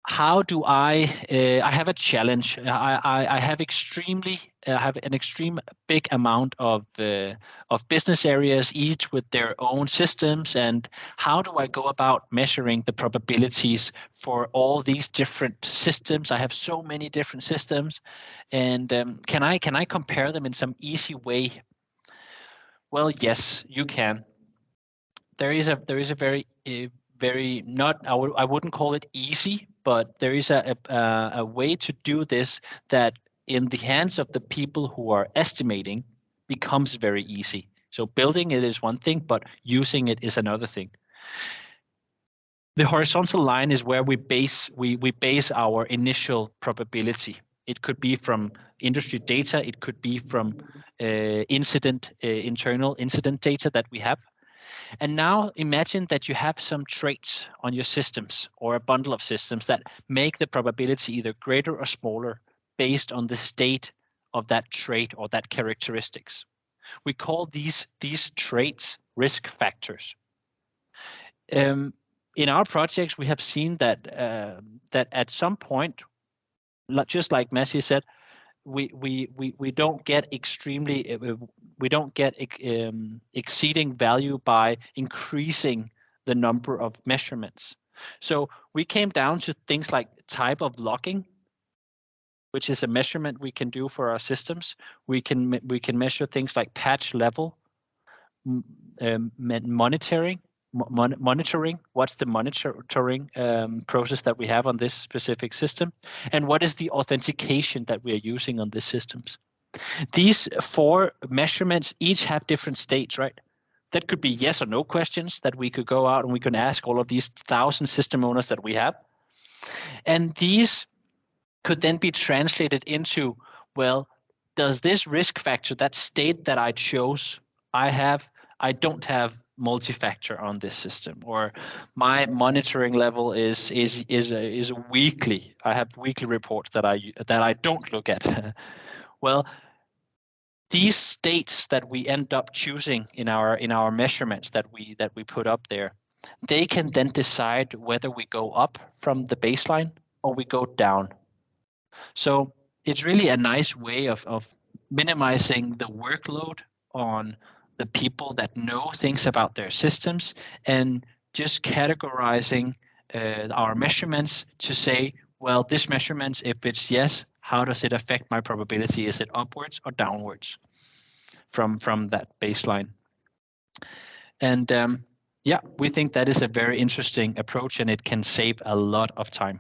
how do I have a challenge. I have an extreme big amount of business areas, each with their own systems. And how do I go about measuring the probabilities for all these different systems? I have so many different systems, and can I compare them in some easy way? Well, yes, you can. There is a very not I wouldn't call it easy, but there is a way to do this that in the hands of the people who are estimating becomes very easy. So building it is one thing, but using it is another thing. The horizontal line is where we base our initial probability. It could be from industry data, it could be from internal incident data that we have. And now imagine that you have some traits on your systems or a bundle of systems that make the probability either greater or smaller based on the state of that trait or that characteristics. We call these traits risk factors. In our projects, we have seen that that at some point, just like Massey said, we don't get extremely we don't get exceeding value by increasing the number of measurements. So we came down to things like type of logging, which is a measurement we can do for our systems. We can measure things like patch level, monitoring. What's the monitoring process that we have on this specific system, and what is the authentication that we are using on these systems. These 4 measurements each have different states, right? That could be yes or no questions that we could go out and we can ask all of these 1,000 system owners that we have. And these could then be translated into, well, does this risk factor, that state that I chose, I don't have multi-factor on this system, or my monitoring level is weekly. I have weekly reports that I don't look at. Well, these states that we end up choosing in our measurements that we put up there, they can then decide whether we go up from the baseline or we go down. So it's really a nice way of minimizing the workload on the people that know things about their systems, and just categorizing our measurements to say, well, this measurement, if it's yes, how does it affect my probability? Is it upwards or downwards from that baseline? And yeah, we think that is a very interesting approach, and it can save a lot of time.